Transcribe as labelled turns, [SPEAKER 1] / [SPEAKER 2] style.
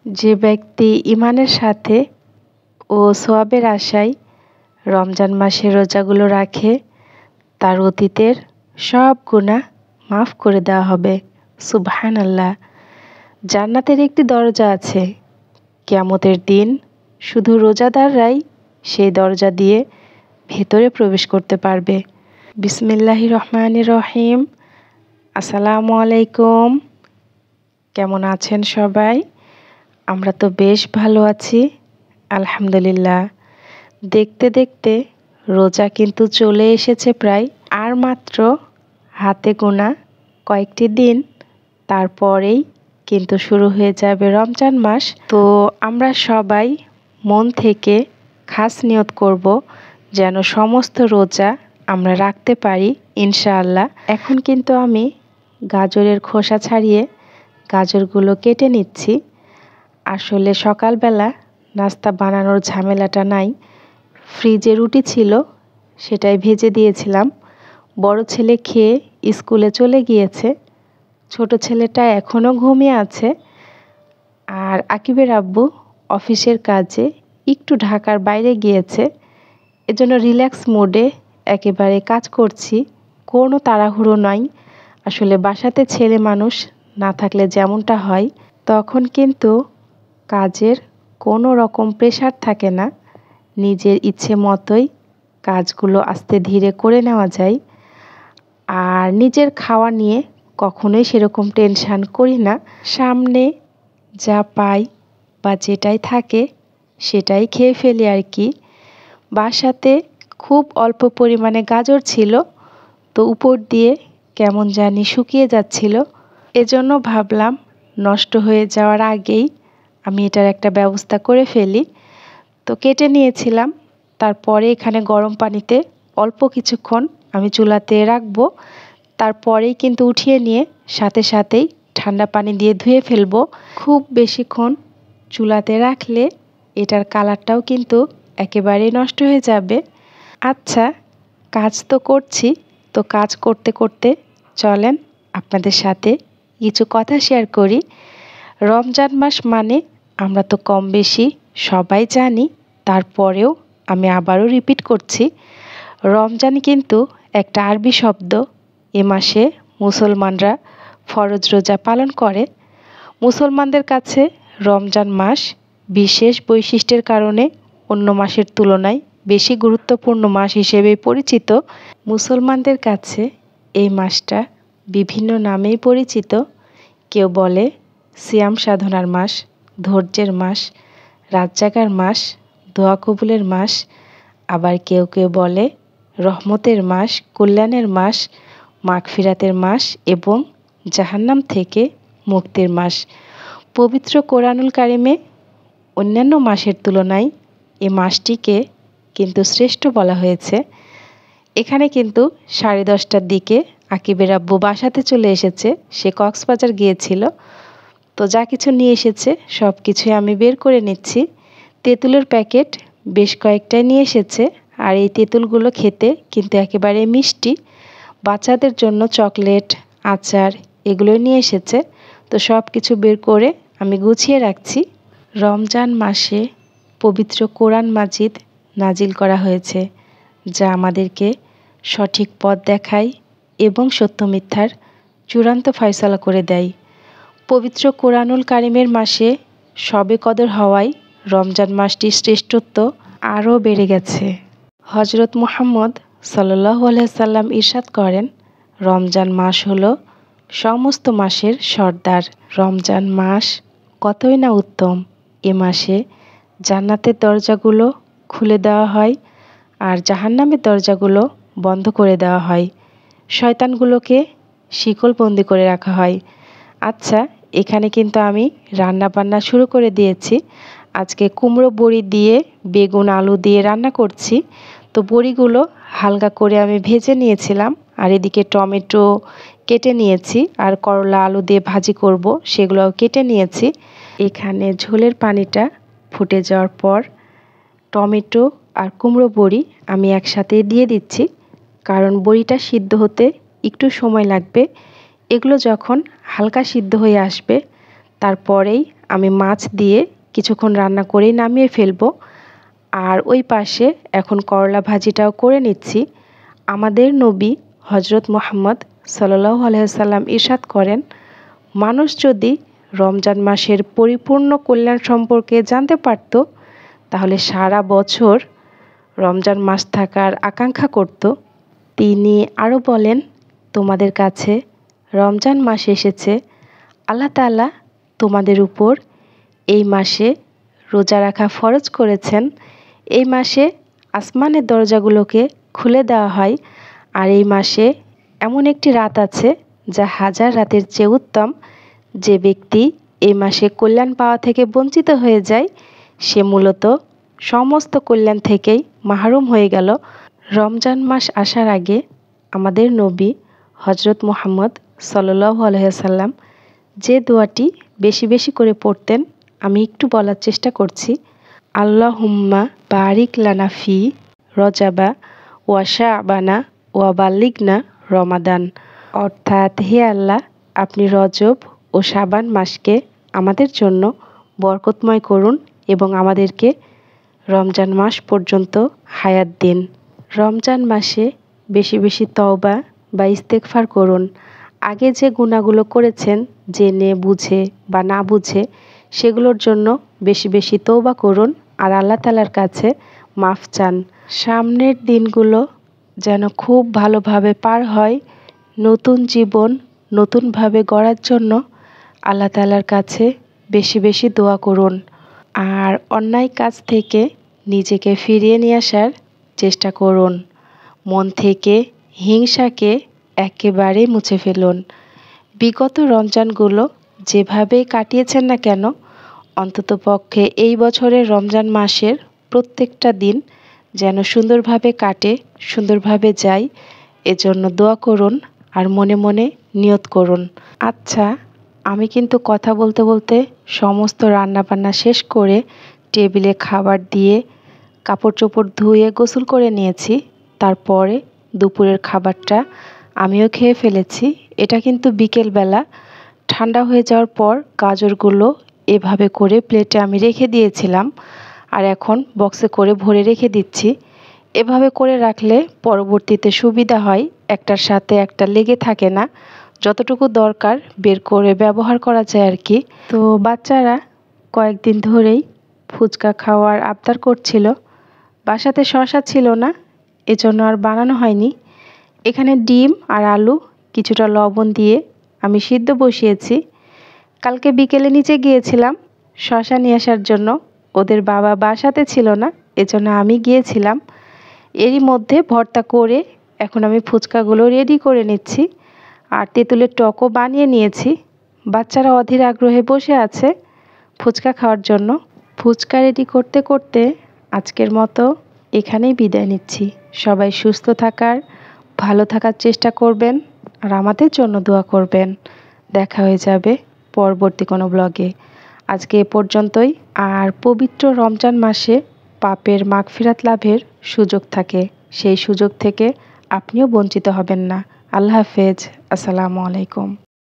[SPEAKER 1] যে ব্যক্তি ঈমানের সাথে ও সওয়াবের আশায় রমজান মাসের রোজাগুলো রাখে, তার অতীতের সব গুনাহ মাফ করে দেওয়া হবে। সুবহানাল্লাহ। জান্নাতের একটি দরজা আছে। কিয়ামতের দিন শুধু রোজাদাররাই সেই দরজা দিয়ে ভেতরে প্রবেশ করতে পারবে। বিসমিল্লাহির রহমানির রহিম। আসসালামু আলাইকুম। কেমন আছেন সবাই? আমরা তো বেশ ভালো আছি, আলহামদুলিল্লাহ। দেখতে দেখতে রোজা কিন্তু চলে এসেছে প্রায়। আর মাত্র হাতে গোনা কয়েকটি দিন, তারপরেই কিন্তু শুরু হয়ে যাবে রমজান মাস। তো আমরা সবাই মন থেকে খাস নিয়ত করব যেন সমস্ত রোজা আমরা রাখতে পারি ইনশাআল্লাহ। এখন কিন্তু আমি গাজরের খোসা ছাড়িয়ে গাজরগুলো কেটে নিচ্ছি। আসলে সকালবেলা নাস্তা বানানোর ঝামেলাটা নাই। ফ্রিজে রুটি ছিল, সেটাই ভেজে দিয়েছিলাম। বড় ছেলে খেয়ে স্কুলে চলে গিয়েছে, ছোট ছেলেটা এখনও ঘুমিয়ে আছে। আর আকিবের আব্বু অফিসের কাজে একটু ঢাকার বাইরে গিয়েছে, এজন্য রিল্যাক্স মোডে একেবারে কাজ করছি, কোনো তাড়াহুড়ো নয়। আসলে বাসাতে ছেলে মানুষ না থাকলে যেমনটা হয়, তখন কিন্তু কাজের কোনো রকম প্রেশার থাকে না। নিজের ইচ্ছে মতোই কাজগুলো আস্তে ধীরে করে নেওয়া যায়। আর নিজের খাওয়া নিয়ে কখনোই সেরকম টেনশান করি না। সামনে যা পাই বা যেটাই থাকে সেটাই খেয়ে ফেলি আর কি। বাসাতে খুব অল্প পরিমাণে গাজর ছিল, তো উপর দিয়ে কেমন জানি শুকিয়ে যাচ্ছিল, এজন্য ভাবলাম নষ্ট হয়ে যাওয়ার আগেই আমি এটার একটা ব্যবস্থা করে ফেলি। তো কেটে নিয়েছিলাম, তারপরে এখানে গরম পানিতে অল্প কিছুক্ষণ আমি চুলাতে রাখবো। তারপরেই কিন্তু উঠিয়ে নিয়ে সাথে সাথেই ঠান্ডা পানি দিয়ে ধুয়ে ফেলবো। খুব বেশিক্ষণ চুলাতে রাখলে এটার কালারটাও কিন্তু একেবারেই নষ্ট হয়ে যাবে। আচ্ছা, কাজ তো করছি, তো কাজ করতে করতে চলেন আপনাদের সাথে কিছু কথা শেয়ার করি। রমজান মাস মানে আমরা তো কম বেশি সবাই জানি, তারপরেও আমি আবারও রিপিট করছি। রমজান কিন্তু একটা আরবি শব্দ। এ মাসে মুসলমানরা ফরজ রোজা পালন করে। মুসলমানদের কাছে রমজান মাস বিশেষ বৈশিষ্ট্যের কারণে অন্য মাসের তুলনায় বেশি গুরুত্বপূর্ণ মাস হিসেবে পরিচিত। মুসলমানদের কাছে এই মাসটা বিভিন্ন নামেই পরিচিত। কেউ বলে সিয়াম সাধনার মাস, ধৈর্যের মাস, রাত জাগার মাস, দোয়া কবুলের মাস। আবার কেউ কেউ বলে রহমতের মাস, কল্যাণের মাস, মাগফিরাতের মাস এবং জাহান্নাম থেকে মুক্তির মাস। পবিত্র কোরআনুল কারিমে অন্যান্য মাসের তুলনায় এ মাসটিকে কিন্তু শ্রেষ্ঠ বলা হয়েছে। এখানে কিন্তু 10:30টার দিকে আকিবের আব্বু বাসাতে চলে এসেছে। সে কক্সবাজার গিয়েছিল, তো যা কিছু নিয়ে এসেছে সব কিছুই আমি বের করে নিচ্ছি। তেঁতুলের প্যাকেট বেশ কয়েকটাই নিয়ে এসেছে, আর এই তেঁতুলগুলো খেতে কিন্তু একেবারে মিষ্টি। বাচ্চাদের জন্য চকলেট, আচার এগুলো নিয়ে এসেছে। তো সব কিছু বের করে আমি গুছিয়ে রাখছি। রমজান মাসে পবিত্র কোরআন মাজিদ নাজিল করা হয়েছে, যা আমাদেরকে সঠিক পথ দেখায় এবং সত্য মিথ্যার চূড়ান্ত ফয়সালা করে দেয়। পবিত্র কোরআনুল কারিমের মাসে শবে কদর হওয়ায় রমজান মাসটির শ্রেষ্ঠত্ব আরও বেড়ে গেছে। হজরত মুহাম্মদ সাল্লাল্লাহু আলাইহি সাল্লাম ইরশাদ করেন, রমজান মাস হলো সমস্ত মাসের সর্দার। রমজান মাস কতই না উত্তম। এ মাসে জান্নাতের দরজাগুলো খুলে দেওয়া হয় আর জাহান্নামের দরজাগুলো বন্ধ করে দেওয়া হয়। শয়তানগুলোকে শিকলবন্দি করে রাখা হয়। আচ্ছা, এখানে কিন্তু আমি রান্না বান্না শুরু করে দিয়েছি। আজকে কুমড়ো বড়ি দিয়ে বেগুন আলু দিয়ে রান্না করছি। তো বড়িগুলো হালকা করে আমি ভেজে নিয়েছিলাম, আর এদিকে টমেটো কেটে নিয়েছি, আর করলা আলু দিয়ে ভাজি করব সেগুলোও কেটে নিয়েছি। এখানে ঝোলের পানিটা ফুটে যাওয়ার পর টমেটো আর কুমড়ো বড়ি আমি একসাথে দিয়ে দিচ্ছি, কারণ বড়িটা সিদ্ধ হতে একটু সময় লাগবে। এগুলো যখন হালকা সিদ্ধ হয়ে আসবে, তারপরেই আমি মাছ দিয়ে কিছুক্ষণ রান্না করেই নামিয়ে ফেলবো। আর ওই পাশে এখন করলা ভাজিটাও করে নিচ্ছি। আমাদের নবী হজরত মুহাম্মদ সাল্লাল্লাহু আলাইহি ওয়াসাল্লাম ইরশাদ করেন, মানুষ যদি রমজান মাসের পরিপূর্ণ কল্যাণ সম্পর্কে জানতে পারত তাহলে সারা বছর রমজান মাস থাকার আকাঙ্ক্ষা করত। তিনি আরও বলেন, তোমাদের কাছে রমজান মাস এসেছে, আল্লাহ তাআলা তোমাদের উপর এই মাসে রোজা রাখা ফরজ করেছেন। এই মাসে আসমানের দরজাগুলোকে খুলে দেওয়া হয়। আর এই মাসে এমন একটি রাত আছে যা হাজার রাতের চেয়ে উত্তম। যে ব্যক্তি এই মাসে কল্যাণ পাওয়া থেকে বঞ্চিত হয়ে যায় সে মূলত সমস্ত কল্যাণ থেকেই মাহরুম হয়ে গেল। রমজান মাস আসার আগে আমাদের নবী হজরত মুহাম্মদ সাল্লাল্লাহু আলাইহি ওয়াসাল্লাম যে দোয়াটি বেশি বেশি করে পড়তেন আমি একটু বলার চেষ্টা করছি। আল্লাহুম্মা বারিক লানা ফি রজাবা ওয়া শাবানা ওয়া বাল্লিগনা রমাদান। অর্থাৎ, হে আল্লাহ, আপনি রজব ও শাবান মাসকে আমাদের জন্য বরকতময় করুন এবং আমাদেরকে রমজান মাস পর্যন্ত হায়াত দিন। রমজান মাসে বেশি বেশি তওবা বা ইস্তেগফার করুন। আগে যে গুনাহগুলো করেছেন জেনে বুঝে বা না বুঝে সেগুলোর জন্য বেশি বেশি তওবা করুন আর আল্লাহ তাআলার কাছে মাফ চান। সামনের দিনগুলো যেন খুব ভালোভাবে পার হয়। নতুন জীবন নতুনভাবে গড়ার জন্য আল্লাহ তাআলার কাছে বেশি বেশি দোয়া করুন। আর অন্যায় কাজ থেকে নিজেকে ফিরিয়ে নিয়ে আসার চেষ্টা করুন। মন থেকে হিংসাকে একেবারে মুছে ফেলুন। বিগত রমজানগুলো যেভাবেই কাটিয়েছেন না কেন, অন্ততপক্ষে এই বছরের রমজান মাসের প্রত্যেকটা দিন যেন সুন্দরভাবে কাটে, সুন্দরভাবে যায়, এজন্য দোয়া করুন আর মনে মনে নিয়ত করুন। আচ্ছা, আমি কিন্তু কথা বলতে বলতে সমস্ত রান্নাবান্না শেষ করে টেবিলে খাবার দিয়ে কাপড় চোপড় ধুয়ে গোসল করে নিয়েছি। তারপরে দুপুরের খাবারটা আমিও খেয়ে ফেলেছি। এটা কিন্তু বিকেলবেলা। ঠান্ডা হয়ে যাওয়ার পর গাজরগুলো এভাবে করে প্লেটে আমি রেখে দিয়েছিলাম আর এখন বক্সে করে ভরে রেখে দিচ্ছি। এভাবে করে রাখলে পরবর্তীতে সুবিধা হয়, একটার সাথে একটা লেগে থাকে না, যতটুকু দরকার বের করে ব্যবহার করা যায় আর কি। তো বাচ্চারা কয়েকদিন ধরেই ফুচকা খাওয়ার আবদার করছিল। বাসাতে শসা ছিল না, এজন্য আর বানানো হয়নি। এখানে ডিম আর আলু কিছুটা লবণ দিয়ে আমি সিদ্ধ বসিয়েছি। কালকে বিকেলে নিচে গিয়েছিলাম শসা নিয়ে আসার জন্য, ওদের বাবা বাসাতে ছিল না, এজন্য আমি গিয়েছিলাম। এরই মধ্যে ভর্তা করে এখন আমি ফুচকাগুলো রেডি করে নিচ্ছি আর তেঁতুলের টকও বানিয়ে নিয়েছি। বাচ্চারা অধীর আগ্রহে বসে আছে ফুচকা খাওয়ার জন্য। ফুচকা রেডি করতে করতে আজকের মতো এখানেই বিদায় নিচ্ছি। সবাই সুস্থ থাকার, ভালো থাকার চেষ্টা করবেন আর আমাদের জন্য দোয়া করবেন। দেখা হয়ে যাবে পরবর্তী কোনো ব্লগে। আজকে এ পর্যন্তই। আর পবিত্র রমজান মাসে পাপের মাগফিরাত লাভের সুযোগ থাকে, সেই সুযোগ থেকে আপনিও বঞ্চিত হবেন না। আল্লাহ হাফেজ। আসসালামু আলাইকুম।